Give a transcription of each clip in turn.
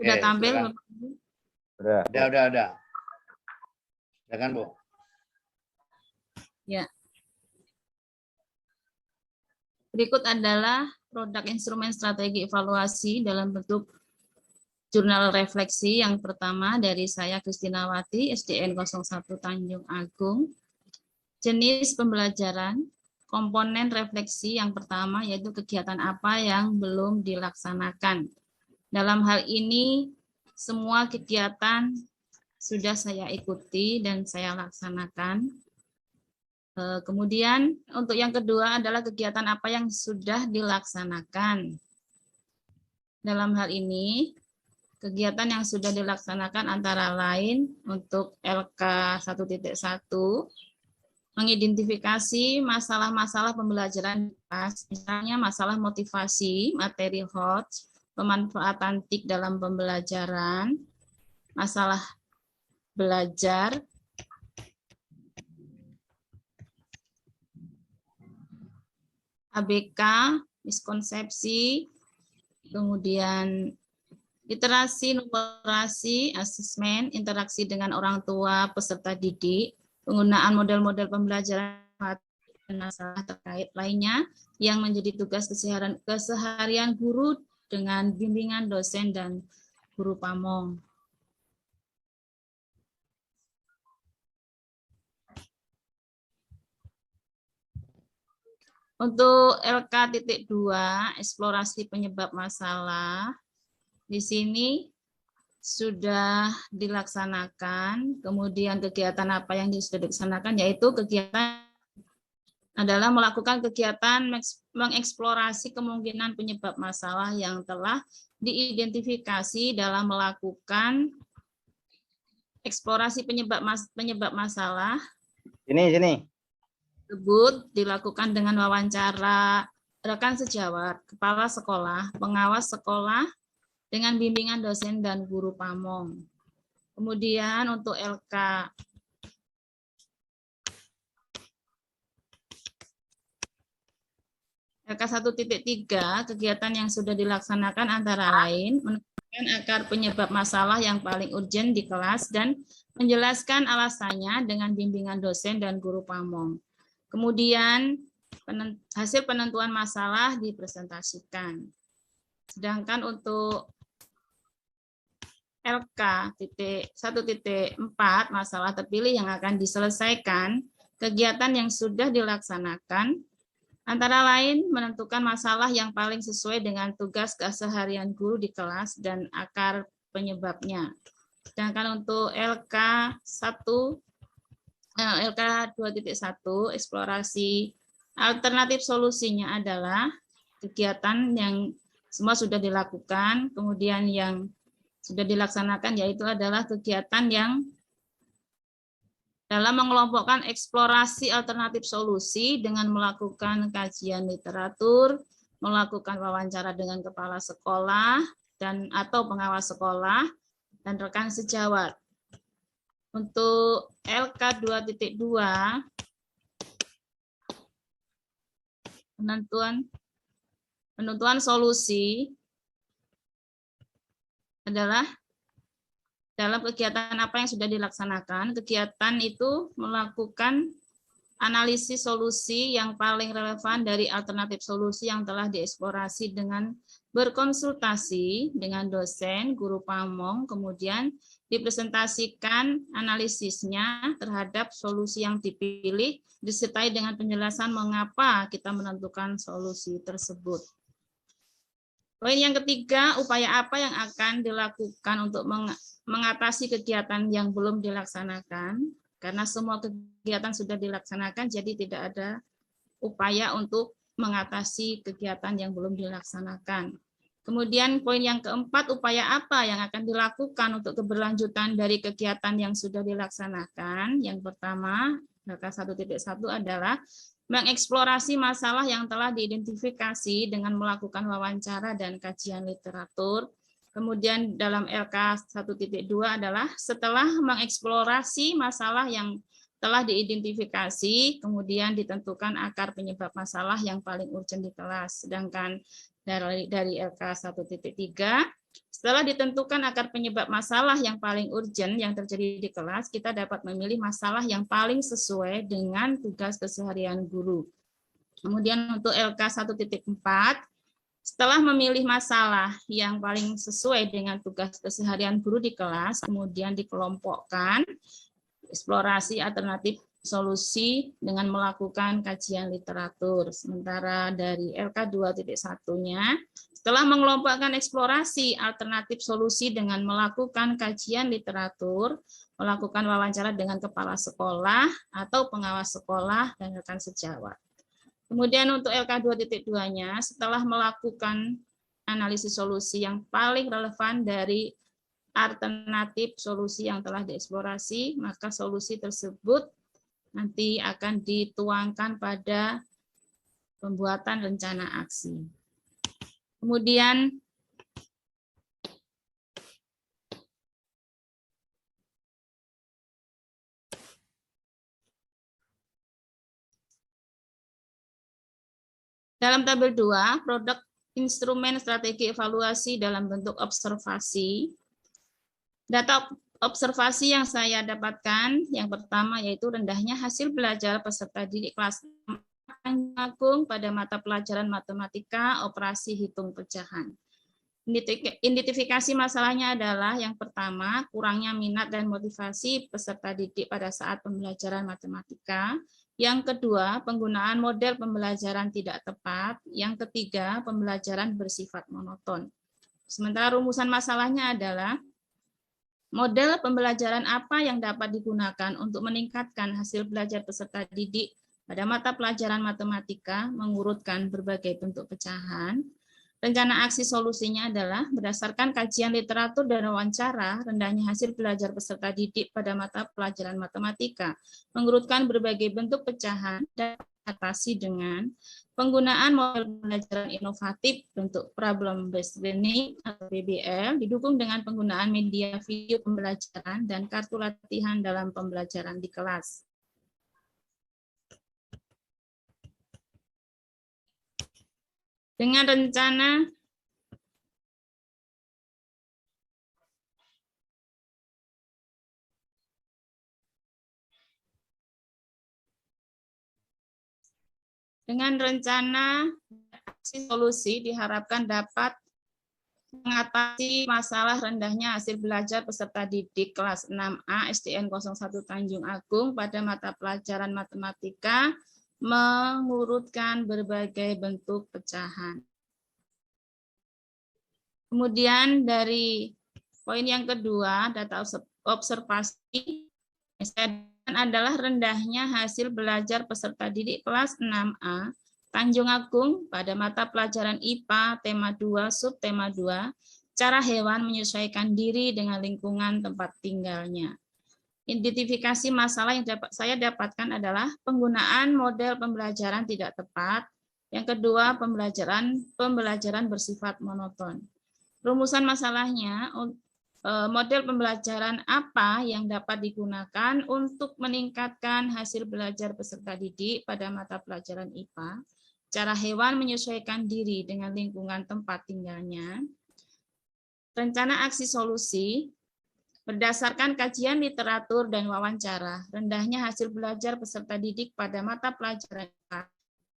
Sudah Oke, tampil, silakan. Bapak Ibu? Udah. Silakan, Bu. Ya. Berikut adalah produk instrumen strategi evaluasi dalam bentuk jurnal refleksi. Yang pertama dari saya Kristinawati, SDN 01 Tanjung Agung. Jenis pembelajaran, komponen refleksi yang pertama yaitu kegiatan apa yang belum dilaksanakan. Dalam hal ini, semua kegiatan sudah saya ikuti dan saya laksanakan. Kemudian untuk yang kedua adalah kegiatan apa yang sudah dilaksanakan. Dalam hal ini, kegiatan yang sudah dilaksanakan antara lain untuk LK 1.1, mengidentifikasi masalah-masalah pembelajaran, misalnya masalah motivasi, materi hot, pemanfaatan TIK dalam pembelajaran, masalah belajar, ABK, miskonsepsi, kemudian literasi, numerasi, asesmen, interaksi dengan orang tua, peserta didik, penggunaan model-model pembelajaran dan masalah terkait lainnya yang menjadi tugas keseharian guru dengan bimbingan dosen dan guru pamong. Untuk LK.2, eksplorasi penyebab masalah, di sini sudah dilaksanakan. Kemudian kegiatan apa yang sudah dilaksanakan, yaitu kegiatan adalah melakukan kegiatan mengeksplorasi kemungkinan penyebab masalah yang telah diidentifikasi dalam melakukan eksplorasi penyebab masalah. Sini. Tersebut dilakukan dengan wawancara rekan sejawat, kepala sekolah, pengawas sekolah, dengan bimbingan dosen dan guru pamong. Kemudian untuk LK LK 1.3, kegiatan yang sudah dilaksanakan antara lain menentukan akar penyebab masalah yang paling urgent di kelas dan menjelaskan alasannya dengan bimbingan dosen dan guru pamong. Kemudian hasil penentuan masalah dipresentasikan. Sedangkan untuk LK 1.4, masalah terpilih yang akan diselesaikan, kegiatan yang sudah dilaksanakan antara lain menentukan masalah yang paling sesuai dengan tugas keseharian guru di kelas dan akar penyebabnya. Sedangkan untuk LK 2.1, eksplorasi alternatif solusinya adalah kegiatan yang semua sudah dilakukan, kemudian yang sudah dilaksanakan yaitu adalah kegiatan yang dalam mengelompokkan eksplorasi alternatif solusi dengan melakukan kajian literatur, melakukan wawancara dengan kepala sekolah dan atau pengawas sekolah dan rekan sejawat. Untuk LK 2.2, penentuan solusi adalah dalam kegiatan apa yang sudah dilaksanakan. Kegiatan itu melakukan analisis solusi yang paling relevan dari alternatif solusi yang telah dieksplorasi dengan berkonsultasi dengan dosen, guru pamong, kemudian dipresentasikan analisisnya terhadap solusi yang dipilih, disertai dengan penjelasan mengapa kita menentukan solusi tersebut. Poin yang ketiga, upaya apa yang akan dilakukan untuk mengatasi kegiatan yang belum dilaksanakan, karena semua kegiatan sudah dilaksanakan, jadi tidak ada upaya untuk mengatasi kegiatan yang belum dilaksanakan. Kemudian poin yang keempat, upaya apa yang akan dilakukan untuk keberlanjutan dari kegiatan yang sudah dilaksanakan. Yang pertama, LK 1.1 adalah mengeksplorasi masalah yang telah diidentifikasi dengan melakukan wawancara dan kajian literatur. Kemudian dalam LK 1.2 adalah setelah mengeksplorasi masalah yang telah diidentifikasi, kemudian ditentukan akar penyebab masalah yang paling urgent di kelas. Sedangkan dari LK 1.3, Setelah ditentukan akar penyebab masalah yang paling urgent yang terjadi di kelas, kita dapat memilih masalah yang paling sesuai dengan tugas keseharian guru. Kemudian untuk LK 1.4, setelah memilih masalah yang paling sesuai dengan tugas keseharian guru di kelas, kemudian dikelompokkan eksplorasi alternatif solusi dengan melakukan kajian literatur. Sementara dari LK 2.1-nya, setelah mengelompokkan eksplorasi alternatif solusi dengan melakukan kajian literatur, melakukan wawancara dengan kepala sekolah atau pengawas sekolah dan rekan sejawat. Kemudian untuk LK 2.2-nya, setelah melakukan analisis solusi yang paling relevan dari alternatif solusi yang telah dieksplorasi, maka solusi tersebut nanti akan dituangkan pada pembuatan rencana aksi. Kemudian dalam tabel 2, produk instrumen strategi evaluasi dalam bentuk observasi. Data observasi yang saya dapatkan, yang pertama yaitu rendahnya hasil belajar peserta didik kelas 6 Agung pada mata pelajaran matematika operasi hitung pecahan. Identifikasi masalahnya adalah yang pertama, kurangnya minat dan motivasi peserta didik pada saat pembelajaran matematika. Yang kedua, penggunaan model pembelajaran tidak tepat. Yang ketiga, pembelajaran bersifat monoton. Sementara rumusan masalahnya adalah model pembelajaran apa yang dapat digunakan untuk meningkatkan hasil belajar peserta didik pada mata pelajaran matematika, mengurutkan berbagai bentuk pecahan. Rencana aksi solusinya adalah berdasarkan kajian literatur dan wawancara, rendahnya hasil belajar peserta didik pada mata pelajaran matematika, mengurutkan berbagai bentuk pecahan dan atasi dengan penggunaan model pembelajaran inovatif bentuk problem based learning atau PBL, didukung dengan penggunaan media video pembelajaran dan kartu latihan dalam pembelajaran di kelas. Dengan rencana aksi solusi diharapkan dapat mengatasi masalah rendahnya hasil belajar peserta didik kelas 6A SDN 01 Tanjung Agung pada mata pelajaran matematika, mengurutkan berbagai bentuk pecahan. Kemudian dari poin yang kedua, data observasi adalah rendahnya hasil belajar peserta didik kelas 6A Tanjung Agung pada mata pelajaran IPA tema 2 subtema 2, cara hewan menyesuaikan diri dengan lingkungan tempat tinggalnya. Identifikasi masalah yang saya dapatkan adalah penggunaan model pembelajaran tidak tepat. Yang kedua, pembelajaran bersifat monoton. Rumusan masalahnya, model pembelajaran apa yang dapat digunakan untuk meningkatkan hasil belajar peserta didik pada mata pelajaran IPA, cara hewan menyesuaikan diri dengan lingkungan tempat tinggalnya, rencana aksi solusi, berdasarkan kajian literatur dan wawancara, rendahnya hasil belajar peserta didik pada mata pelajaran IPA,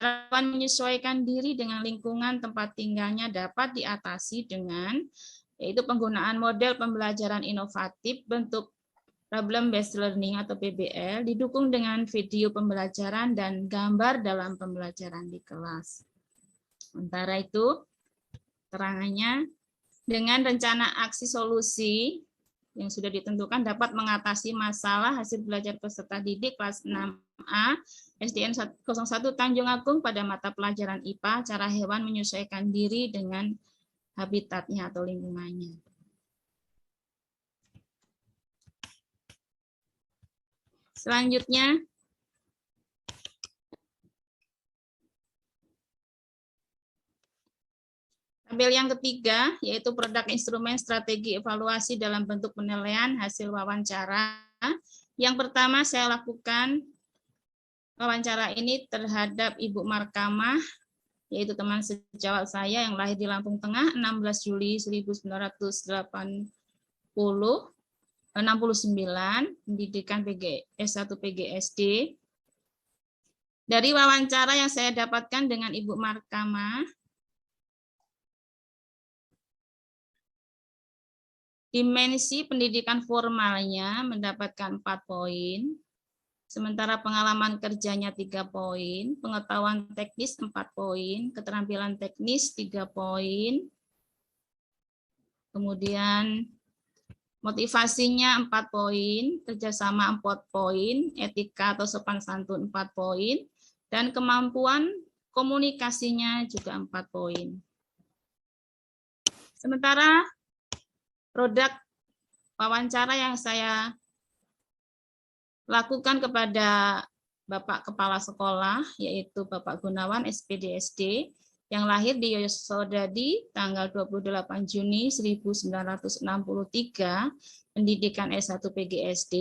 cara menyesuaikan diri dengan lingkungan tempat tinggalnya dapat diatasi dengan yaitu penggunaan model pembelajaran inovatif bentuk problem based learning atau PBL, didukung dengan video pembelajaran dan gambar dalam pembelajaran di kelas. Sementara itu, terangannya dengan rencana aksi solusi yang sudah ditentukan dapat mengatasi masalah hasil belajar peserta didik kelas 6A SDN 01 Tanjung Agung pada mata pelajaran IPA, cara hewan menyesuaikan diri dengan habitatnya atau lingkungannya. Selanjutnya, tabel yang ketiga, yaitu produk instrumen strategi evaluasi dalam bentuk penilaian hasil wawancara. Yang pertama saya lakukan wawancara ini terhadap Ibu Markamah yaitu teman sejawat saya yang lahir di Lampung Tengah 16 Juli 1969, pendidikan S1 PGSD. Dari wawancara yang saya dapatkan dengan Ibu Markama, dimensi pendidikan formalnya mendapatkan 4 poin, sementara pengalaman kerjanya 3 poin, pengetahuan teknis 4 poin, keterampilan teknis 3 poin, kemudian motivasinya 4 poin, kerjasama 4 poin, etika atau sopan santun 4 poin, dan kemampuan komunikasinya juga 4 poin. Sementara produk wawancara yang saya lakukan kepada Bapak Kepala Sekolah, yaitu Bapak Gunawan SPDSD, yang lahir di Yosodadi tanggal 28 Juni 1963, pendidikan S1 PGSD.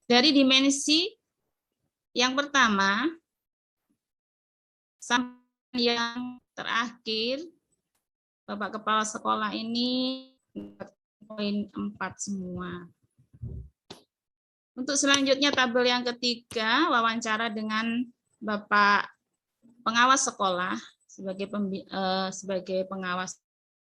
Dari dimensi yang pertama sampai yang terakhir, Bapak Kepala Sekolah ini poin 4 semua. Untuk selanjutnya tabel yang ketiga, wawancara dengan Bapak Pengawas Sekolah sebagai pengawas